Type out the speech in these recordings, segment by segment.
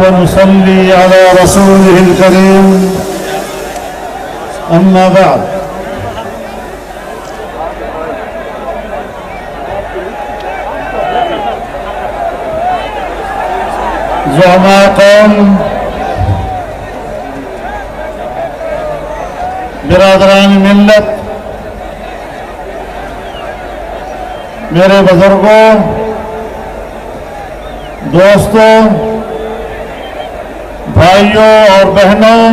ونصلي على رسوله الكريم أما بعد. زعماء قوم، برادران ملت، میرے بزرگوں، دوستوں، بھائیوں اور بہنوں،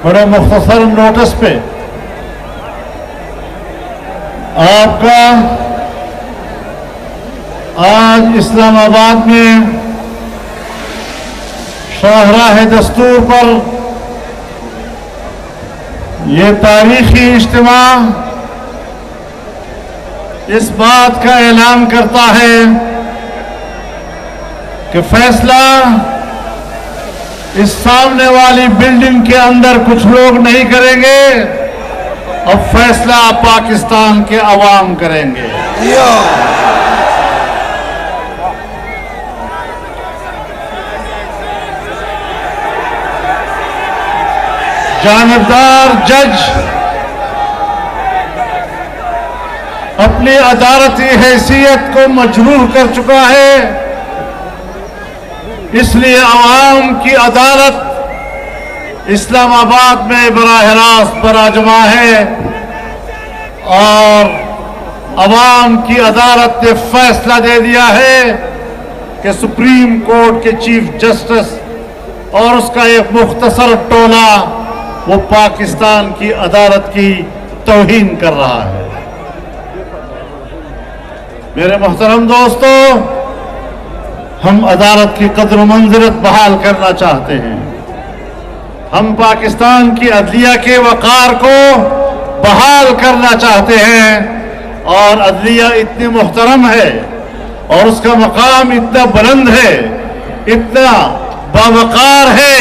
بڑے مختصر نوٹس پہ آپ کا آج اسلام آباد میں شاہراہ دستور پر یہ تاریخی اجتماع اس بات کا اعلان کرتا ہے کہ فیصلہ اس سامنے والی بلڈنگ کے اندر کچھ لوگ نہیں کریں گے، اب فیصلہ پاکستان کے عوام کریں گے۔ جانبدار جج اپنی عدالتی حیثیت کو مجروح کر چکا ہے، اس لیے عوام کی عدالت اسلام آباد میں براہ راست براجما ہے، اور عوام کی عدالت نے فیصلہ دے دیا ہے کہ سپریم کورٹ کے چیف جسٹس اور اس کا ایک مختصر ٹولہ وہ پاکستان کی عدالت کی توہین کر رہا ہے۔ میرے محترم دوستو، ہم عدالت کی قدر و منزلت بحال کرنا چاہتے ہیں، ہم پاکستان کی عدلیہ کے وقار کو بحال کرنا چاہتے ہیں، اور عدلیہ اتنی محترم ہے اور اس کا مقام اتنا بلند ہے، اتنا باوقار ہے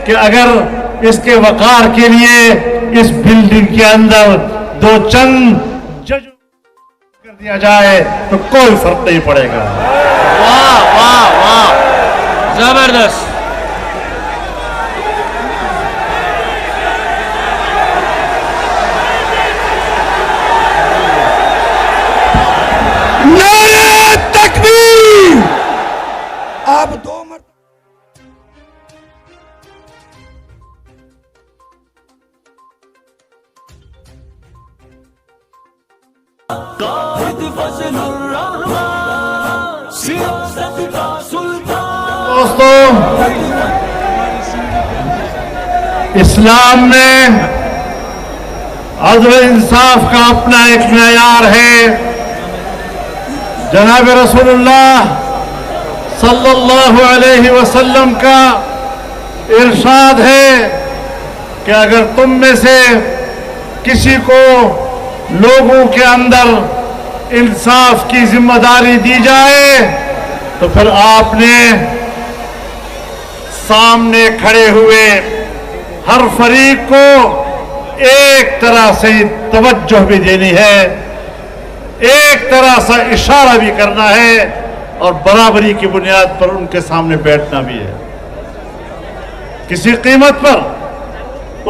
کہ اگر اس کے وقار کے لیے اس بلڈنگ کے اندر دو چند جج کر دیا جائے تو کوئی فرق نہیں پڑے گا۔ واہ واہ واہ، زبردست۔ نعرہ تکبیر! آپ دو مرتبہ دوستو، اسلام میں عدل و انصاف کا اپنا ایک معیار ہے۔ جناب رسول اللہ صلی اللہ علیہ وسلم کا ارشاد ہے کہ اگر تم میں سے کسی کو لوگوں کے اندر انصاف کی ذمہ داری دی جائے تو پھر آپ نے سامنے کھڑے ہوئے ہر فریق کو ایک طرح سے توجہ بھی دینی ہے، ایک طرح سے اشارہ بھی کرنا ہے، اور برابری کی بنیاد پر ان کے سامنے بیٹھنا بھی ہے۔ کسی قیمت پر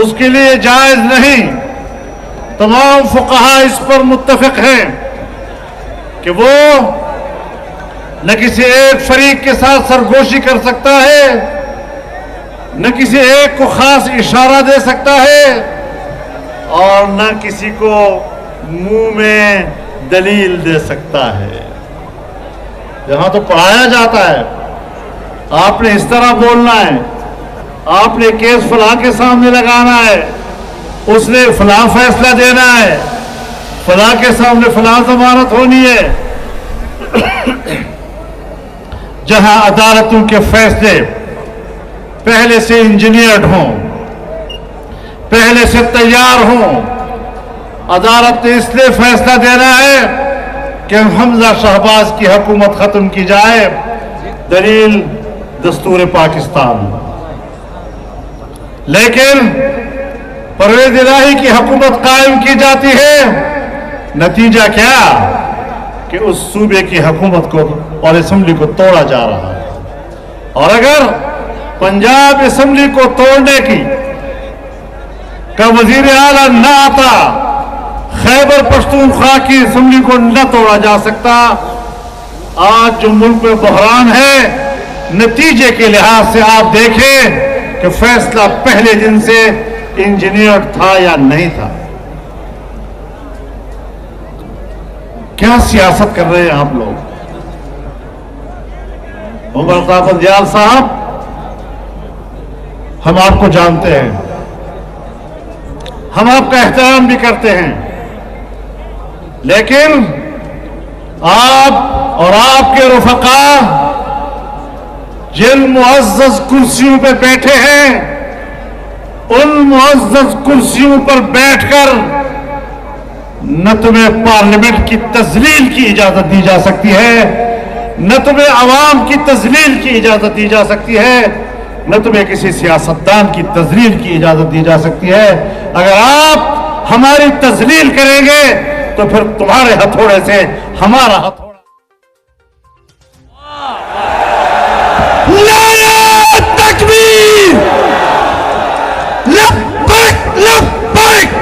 اس کے لیے جائز نہیں۔ تمام فقہا اس پر متفق ہیں کہ وہ نہ کسی ایک فریق کے ساتھ سرگوشی کر سکتا ہے، نہ کسی ایک کو خاص اشارہ دے سکتا ہے، اور نہ کسی کو منہ میں دلیل دے سکتا ہے۔ یہاں تو پڑھایا جاتا ہے، آپ نے اس طرح بولنا ہے، آپ نے کیس فلاں کے سامنے لگانا ہے، اس نے فلاں فیصلہ دینا ہے، فلاں کے سامنے فلاں ضمانت ہونی ہے۔ جہاں عدالتوں کے فیصلے پہلے سے انجینئرڈ ہوں، پہلے سے تیار ہوں، عدالت نے اس لیے فیصلہ دینا ہے کہ حمزہ شہباز کی حکومت ختم کی جائے، دلیل دستور پاکستان۔ لیکن پرویز الہی کی حکومت قائم کی جاتی ہے، نتیجہ کیا؟ کہ اس صوبے کی حکومت کو اور اسمبلی کو توڑا جا رہا ہے. اور اگر پنجاب اسمبلی کو توڑنے کا وزیر اعلیٰ نہ آتا, خیبر پختونخوا کی اسمبلی کو نہ توڑا جا سکتا. آج جو ملک میں بحران ہے, نتیجے کے لحاظ سے آپ دیکھیں کہ فیصلہ پہلے دن سے انجینئر تھا یا نہیں تھا. کیا سیاست کر رہے ہیں آپ لوگ؟ عمر الطاف اندیال صاحب, ہم آپ کو جانتے ہیں, ہم آپ کا احترام بھی کرتے ہیں, لیکن آپ اور آپ کے رفقا جن معزز کرسیوں پہ بیٹھے ہیں, ان معزز کرسیوں پر بیٹھ کر نہ تمہیں پارلیمنٹ کی تذلیل کی اجازت دی جا سکتی ہے, نہ تمہیں عوام کی تذلیل کی اجازت دی جا سکتی ہے, نہ تمہیں کسی سیاستدان کی تذلیل کی اجازت دی جا سکتی ہے. اگر آپ ہماری تذلیل کریں گے تو پھر تمہارے ہتھوڑے سے ہمارا ہتھوڑا. نعرہ تکبیر! لبیک لبیک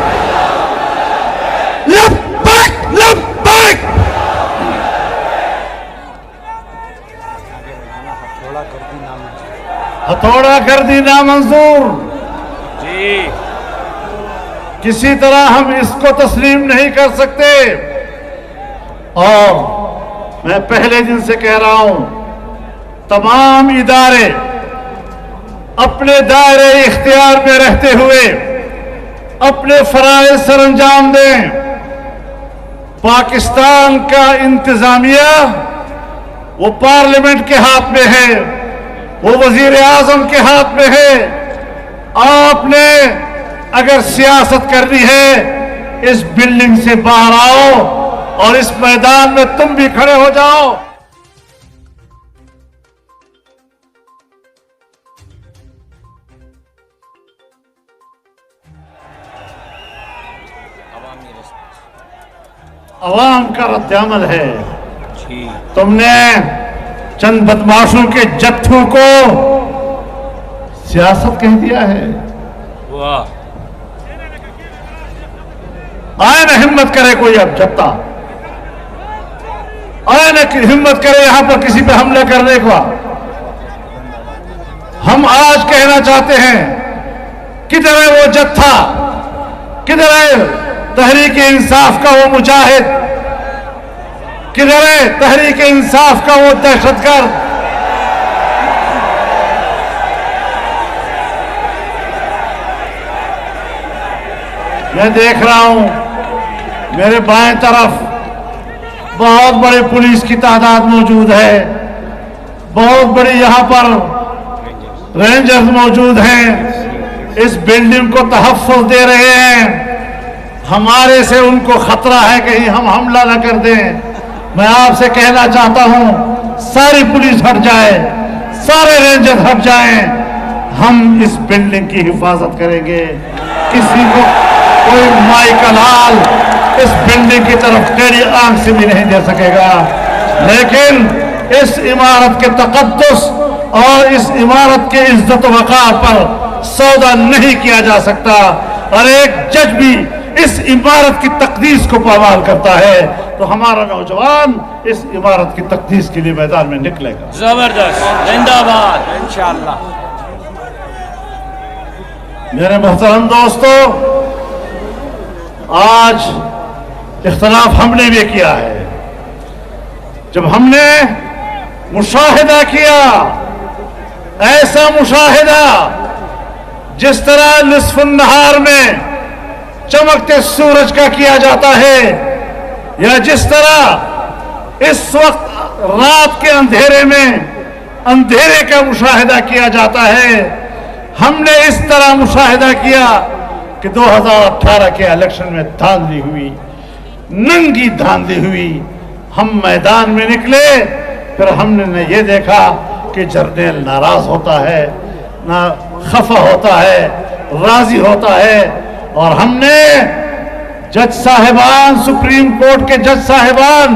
لبیک لبیک! ہتھوڑا گردی نامنظور. جی کسی طرح ہم اس کو تسلیم نہیں کر سکتے. اور میں پہلے دن سے کہہ رہا ہوں, تمام ادارے اپنے دائرے اختیار میں رہتے ہوئے اپنے فرائض سر انجام دیں. پاکستان کا انتظامیہ وہ پارلیمنٹ کے ہاتھ میں ہے, وہ وزیر اعظم کے ہاتھ میں ہے. آپ نے اگر سیاست کرنی ہے, اس بلڈنگ سے باہر آؤ اور اس میدان میں تم بھی کھڑے ہو جاؤ. عوام کا رد عمل ہے. تم نے چند بدماشوں کے جتھوں کو سیاست کہہ دیا ہے. واہ, آئے نہ ہمت کرے کوئی اب جتھا, آئے نہ ہمت کرے یہاں پر کسی پہ حملے کرنے کو. ہم آج کہنا چاہتے ہیں, کدھر ہے وہ جتھا, کدھر ہے تحریک انصاف کا وہ مجاہد, کدھر ہے تحریک انصاف کا وہ دہشت گرد. میں دیکھ رہا ہوں میرے بائیں طرف بہت بڑی پولیس کی تعداد موجود ہے, بہت بڑی یہاں پر رینجرز موجود ہیں, اس بلڈنگ کو تحفظ دے رہے ہیں. ہمارے سے ان کو خطرہ ہے کہیں ہم حملہ نہ کر دیں. میں آپ سے کہنا چاہتا ہوں, ساری پولیس ہٹ جائے, سارے رینجر ہٹ جائیں, ہم اس بلڈنگ کی حفاظت کریں گے. کسی کو کوئی مائی کا لال اس بلڈنگ کی طرف ٹیڑھی آنکھ سے بھی نہیں دے سکے گا. لیکن اس عمارت کے تقدس اور اس عمارت کے عزت و وقار پر سودا نہیں کیا جا سکتا. اور ایک جج بھی اس عمارت کی تقدیس کو پامال کرتا ہے تو ہمارا نوجوان اس عمارت کی تقدیس کے لیے میدان میں نکلے گا. زبردست, زندہ باد انشاءاللہ. میرے محترم دوستو, آج اختلاف ہم نے بھی کیا ہے. جب ہم نے مشاہدہ کیا, ایسا مشاہدہ جس طرح نصف النہار میں چمکتے سورج کا کیا جاتا ہے, یا جس طرح اس وقت رات کے اندھیرے میں اندھیرے کا مشاہدہ کیا جاتا ہے, ہم نے اس طرح مشاہدہ کیا کہ 2018 کے الیکشن میں دھاندلی ہوئی, ننگی دھاندلی ہوئی. ہم میدان میں نکلے, پھر ہم نے نہ یہ دیکھا کہ جرنیل ناراض ہوتا ہے, نہ خفا ہوتا ہے, راضی ہوتا ہے. اور ہم نے جج صاحبان, سپریم کورٹ کے جج صاحبان,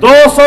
200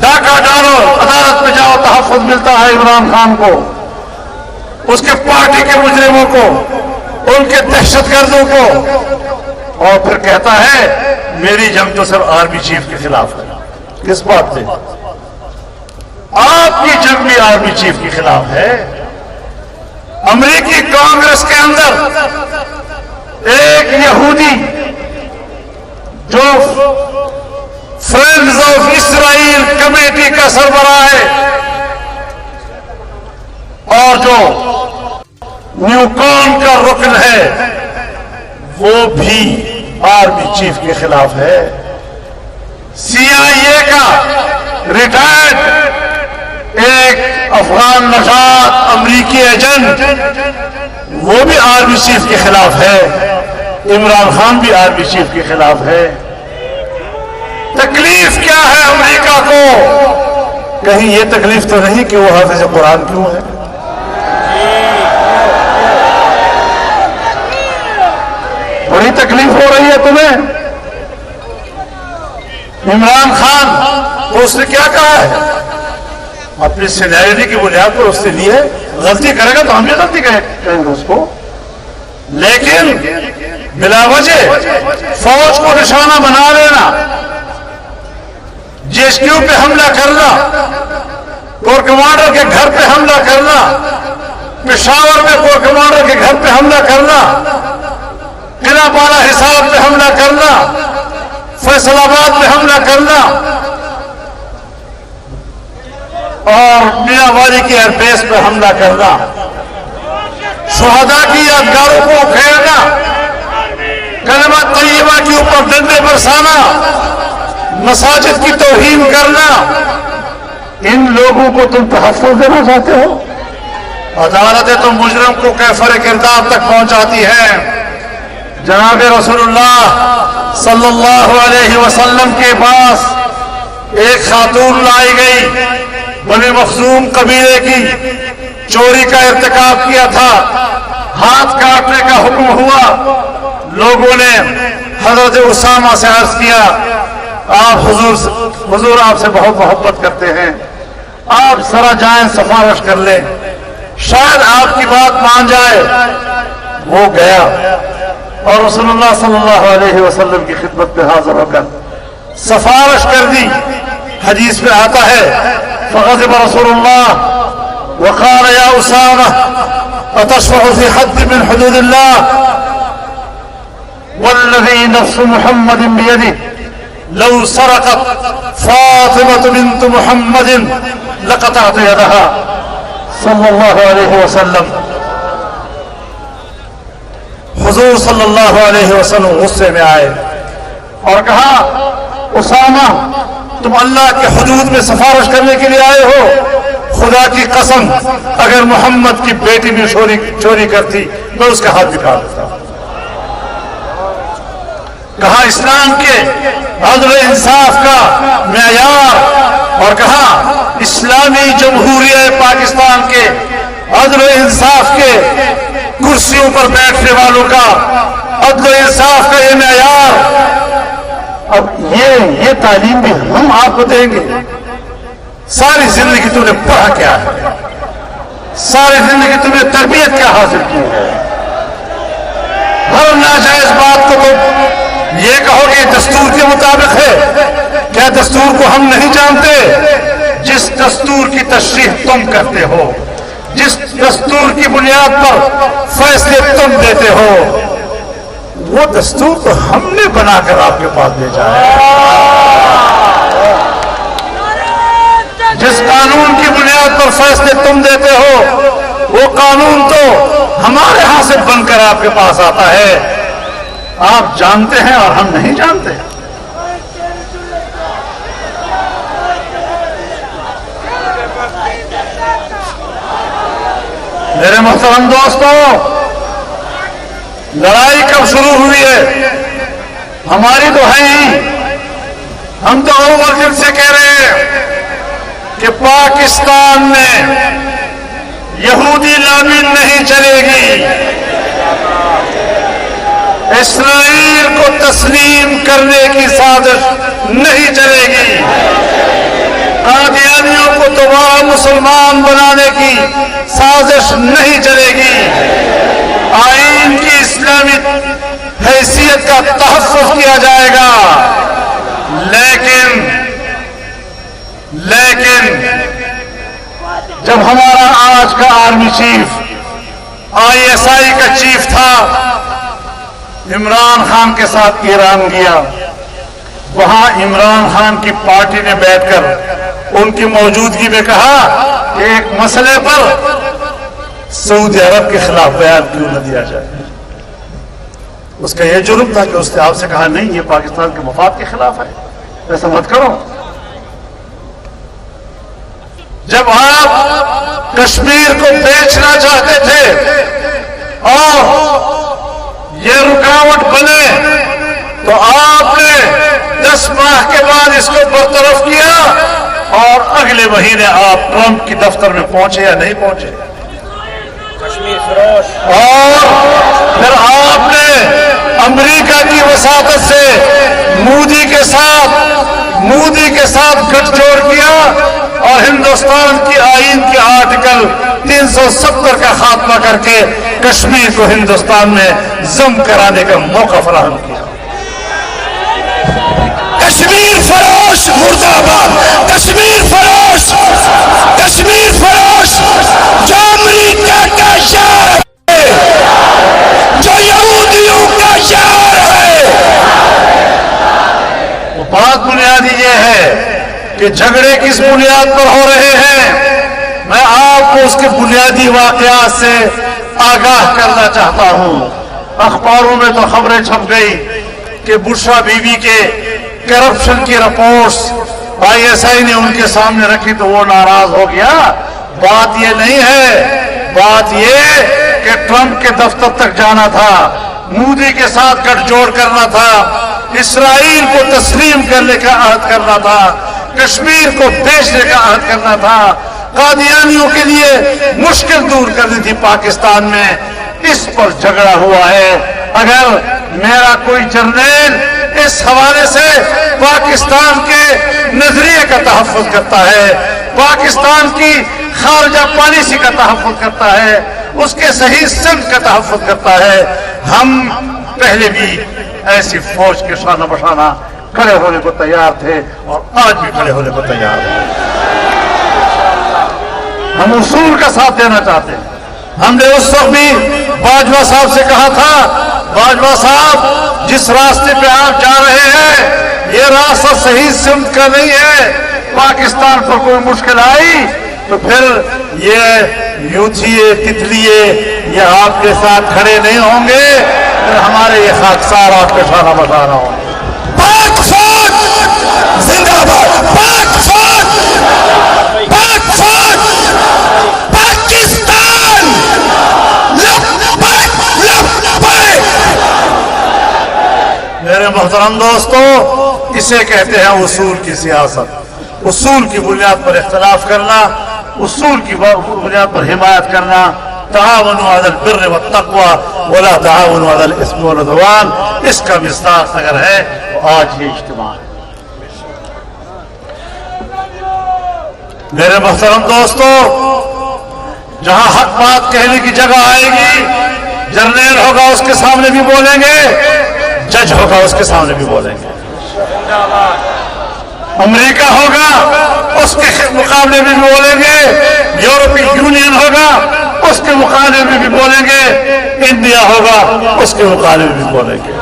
ڈاکہ ڈالو، عدالت میں جاؤ، تحفظ ملتا ہے عمران خان کو، اس کے پارٹی کے مجرموں کو، ان کے دہشت گردوں کو، اور پھر کہتا ہے میری جنگ تو صرف آرمی چیف کے خلاف ہے۔ کس بات سے؟ آپ کی جنگ بھی آرمی چیف کے خلاف ہے۔ امریکی کانگریس کے اندر ایک یہودی جو فرینڈز آف اسرائیل کمیٹی کا سربراہ ہے اور جو نیوکون کا رکن ہے، وہ بھی آرمی چیف کے خلاف ہے۔ سی آئی اے کا ریٹائرڈ ایک افغان نژاد امریکی ایجنٹ، وہ بھی آرمی چیف کے خلاف ہے۔ عمران خان بھی آرمی چیف کے خلاف ہے۔ تکلیف کیا ہے امریکہ کو؟ کہیں یہ تکلیف تو نہیں کہ وہ حافظ قرآن کیوں ہے؟ بڑی تکلیف ہو رہی ہے تمہیں؟ عمران خان تو اس نے کیا کہا ہے؟ اپنی سینیرٹی کی بنیاد پر اس سے لیے غلطی کرے گا تو ہم بھی غلطی کہیں گے اس کو، لیکن بلا وجہ فوج کو نشانہ بنا لینا، جے ایس کیو پہ حملہ کرنا، کور کمانڈر کے گھر پہ حملہ کرنا، پشاور میں کور کمانڈر کے گھر پہ حملہ کرنا، قلعہ بالا حصار پہ حملہ کرنا، فیصل آباد پہ حملہ کرنا، اور میاں والی کی ایئر بیس پہ حملہ کرنا، شہداء کی یادگاروں کو اکھیڑنا، کلمہ طیبہ کے اوپر ڈنڈے برسانا، مساجد کی توہین کرنا، ان لوگوں کو تم تحفظ دینا چاہتے ہو؟ عدالتیں تو مجرم کو کیفر کردار تک پہنچاتی ہیں۔ جناب رسول اللہ صلی اللہ علیہ وسلم کے پاس ایک خاتون لائی گئی، بنی مخزوم قبیلے کی، چوری کا ارتکاب کیا تھا، ہاتھ کاٹنے کا حکم ہوا۔ لوگوں نے حضرت اسامہ سے عرض کیا آپ حضور آپ سے بہت محبت کرتے ہیں، آپ ذرا جائیں سفارش کر لیں، شاید آپ کی بات مان جائے۔ وہ گیا اور رسول اللہ صلی اللہ علیہ وسلم کی خدمت میں حاضر ہو کر سفارش کر دی۔ حدیث میں آتا ہے فغضب رسول اللہ وقال یا اسامہ اتشفع فی حد من حدود اللہ والذی نفس محمد بیدہ لو سرقت فاطمة بنت محمد لقطعت یدها صلی اللہ علیہ وسلم۔ حضور صلی اللہ علیہ وسلم غصے میں آئے اور کہا اسامہ تم اللہ کے حدود میں سفارش کرنے کے لیے آئے ہو؟ خدا کی قسم اگر محمد کی بیٹی بھی چوری کرتی میں اس کا ہاتھ بھی کاٹ دیتا۔ کہا اسلام کے عدل و انصاف کا معیار، اور کہا اسلامی جمہوریہ پاکستان کے عدل و انصاف کے کرسیوں پر بیٹھنے والوں کا عدل و انصاف کا یہ معیار۔ اب یہ تعلیم بھی ہم آپ کو دیں گے؟ ساری زندگی تم نے پڑھا کیا ہے؟ ساری زندگی تم نے تربیت کیا حاصل کی ہے؟ ہر ناجائز بات کو تم یہ کہو کہ دستور کے مطابق ہے؟ کیا دستور کو ہم نہیں جانتے؟ جس دستور کی تشریح تم کرتے ہو، جس دستور کی بنیاد پر فیصلے تم دیتے ہو، وہ دستور تو ہم نے بنا کر آپ کے پاس بھیجا ہے۔ جس قانون کی بنیاد پر فیصلے تم دیتے ہو، وہ قانون تو ہمارے ہاں سے بن کر آپ کے پاس آتا ہے۔ آپ جانتے ہیں اور ہم نہیں جانتے۔ میرے محترم دوستوں، لڑائی کب شروع ہوئی ہے؟ ہماری تو ہے ہی، ہم تو اوورجن سے کہہ رہے ہیں کہ پاکستان میں یہودی لامن نہیں چلے گی، اسرائیل کو تسلیم کرنے کی سازش نہیں چلے گی، قادیانیوں کو دوبارہ مسلمان بنانے کی سازش نہیں چلے گی. آئین کی اسلامی حیثیت کا تحفظ کیا جائے گا. لیکن جب ہمارا آج کا آرمی چیف ISI کا چیف تھا، عمران خان کے ساتھ ایران گیا، وہاں عمران خان کی پارٹی نے بیٹھ کر ان کی موجودگی میں کہا کہ ایک مسئلے پر سعودی عرب کے خلاف بیان کیوں نہ دیا جائے. اس کا یہ جرم تھا کہ اس نے آپ سے کہا نہیں، یہ پاکستان کے مفاد کے خلاف ہے، ایسا مت کرو. جب آپ کشمیر کو بیچنا چاہتے تھے اور یہ رکاوٹ بنے تو آپ نے 10 ماہ کے بعد اس کو برطرف کیا اور اگلے مہینے آپ ٹرمپ کی دفتر میں پہنچے یا نہیں پہنچے. کشمیر فروش. اور پھر آپ نے امریکہ کی وساطت سے مودی کے ساتھ گٹھ جوڑ کیا اور ہندوستان کی آئین کے آرٹیکل 370 کا خاتمہ کر کے کشمیر کو ہندوستان میں ضم کرانے کا موقع فراہم کیا. کشمیر فروش مرد آباد. کشمیر فروش، کشمیر فروش جو امریکہ کا شعار ہے، جو یہودیوں کا شعار ہے. بات بنیادی یہ ہے کہ جھگڑے کس بنیاد پر ہو رہے ہیں. میں آپ کو اس کے بنیادی واقعات سے آگاہ کرنا چاہتا ہوں. اخباروں میں تو خبریں چھپ گئی کہ بشرا بی بی کے کرپشن کی رپورٹس ISI نے ان کے سامنے رکھی تو وہ ناراض ہو گیا. بات یہ نہیں ہے، بات یہ کہ ٹرمپ کے دفتر تک جانا تھا، مودی کے ساتھ گٹھ جوڑ کرنا تھا، اسرائیل کو تسلیم کرنے کا عہد کرنا تھا، کشمیر کو بیچنے کا عہد کرنا تھا، قادیانیوں کے لیے مشکل دور کرنی تھی پاکستان میں. اس پر جھگڑا ہوا ہے. اگر میرا کوئی جرنیل اس حوالے سے پاکستان کے نظریے کا تحفظ کرتا ہے، پاکستان کی خارجہ پالیسی کا تحفظ کرتا ہے، اس کے صحیح سمت کا تحفظ کرتا ہے، ہم پہلے بھی ایسی فوج کے شانہ بشانہ کھڑے ہونے کو تیار تھے اور آج بھی کھڑے ہونے کو تیار ہیں. ہم اصول کا ساتھ دینا چاہتے ہیں. ہم نے اس وقت بھی باجوہ صاحب سے کہا تھا، باجوہ صاحب جس راستے پہ آپ جا رہے ہیں یہ راستہ صحیح سمت کا نہیں ہے. پاکستان پر کوئی مشکل آئی تو پھر یہ یوتھیے تتلیے یہ آپ کے ساتھ کھڑے نہیں ہوں گے، پھر ہمارے یہ خاکسار آپ کے شانہ بشانہ ہوں گے. پاک فوج زندہ باد. پاک فوج، پاک فوج، پاکستان لبیک لبیک. میرے محترم دوستو، اسے کہتے ہیں اصول کی سیاست. اصول کی بنیاد پر اختلاف کرنا، اصول کی بنیاد پر حمایت کرنا. تعاونوا علی البر والتقوی ولا تعاونوا علی الاثم والعدوان، اس کا مصداق اگر ہے تو آج یہ اجتماع ہے. میرے محترم دوستو، جہاں حق بات کہنے کی جگہ آئے گی، جرنیل ہوگا اس کے سامنے بھی بولیں گے، جج ہوگا اس کے سامنے بھی بولیں گے، امریکہ ہوگا اس کے مقابلے میں بھی بولیں گے، یورپی یونین ہوگا اس کے مقابلے میں بھی بولیں گے، انڈیا ہوگا اس کے مقابلے میں بھی بولیں گے.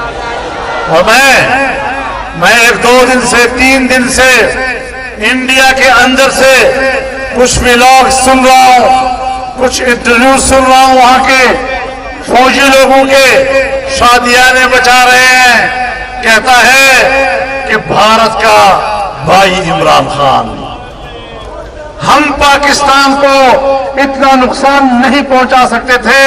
اور میں 1-2 دن سے 3 دن سے انڈیا کے اندر سے کچھ ولاگ سن رہا ہوں، کچھ انٹرویوز سن رہا ہوں وہاں کے فوجی لوگوں کے. شادیانے بچا رہے ہیں، کہتا ہے کہ بھارت کا بھائی عمران خان، ہم پاکستان کو اتنا نقصان نہیں پہنچا سکتے تھے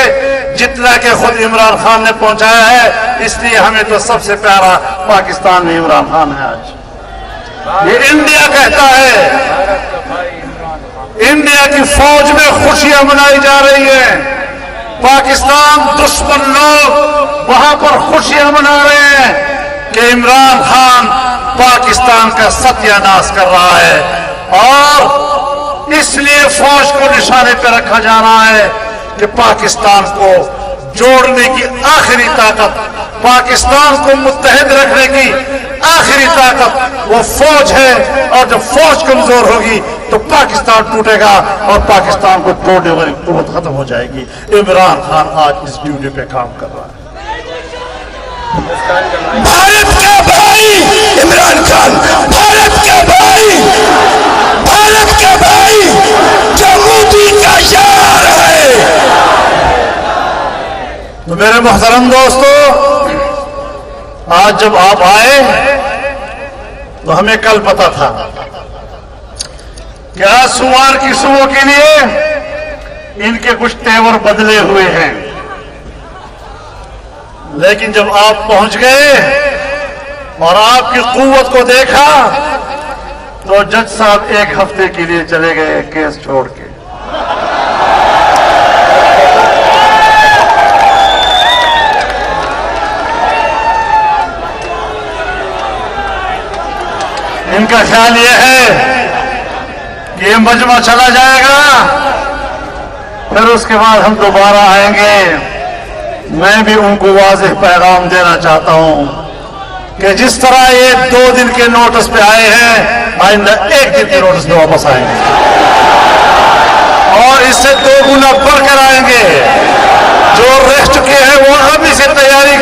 جتنا کہ خود عمران خان نے پہنچایا ہے، اس لیے ہمیں تو سب سے پیارا پاکستان میں عمران خان ہے. آج یہ انڈیا کہتا ہے. انڈیا کی فوج میں خوشیاں منائی جا رہی ہیں، پاکستان دشمن لوگ وہاں پر خوشیاں منا رہے ہیں کہ عمران خان پاکستان کا ستیہ ناش کر رہا ہے. اور اس لیے فوج کو نشانے پہ رکھا جا رہا ہے کہ پاکستان کو جوڑنے کی آخری طاقت، پاکستان کو متحد رکھنے کی آخری طاقت وہ فوج ہے، اور جب فوج کمزور ہوگی تو پاکستان ٹوٹے گا اور پاکستان کو توڑنے والی قوت ختم ہو جائے گی۔ عمران خان آج اس ڈیوٹی پہ کام کر رہا ہے۔ بھارت کا بھائی عمران خان، بھارت کا بھائی، بھارت کا بھائی جو مودی کا یار ہے۔ تو میرے محترم دوستو، آج جب آپ آئے تو ہمیں کل پتا تھا کہ آج سوار کی صبح کے لیے ان کے کچھ تیور بدلے ہوئے ہیں، لیکن جب آپ پہنچ گئے اور آپ کی قوت کو دیکھا تو جج صاحب ایک ہفتے کے لیے چلے گئے کیس چھوڑ کے۔ ان کا خیال یہ ہے کہ یہ مجمع چلا جائے گا، پھر اس کے بعد ہم دوبارہ آئیں گے۔ میں بھی ان کو واضح پیغام دینا چاہتا ہوں کہ جس طرح یہ 2 دن کے نوٹس پہ آئے ہیں، آئندہ 1 دن کے نوٹس پہ واپس آئیں گے اور اس سے 2 گنا بڑھ کر آئیں گے۔ جو رہ چکے ہیں وہ ابھی سے تیاری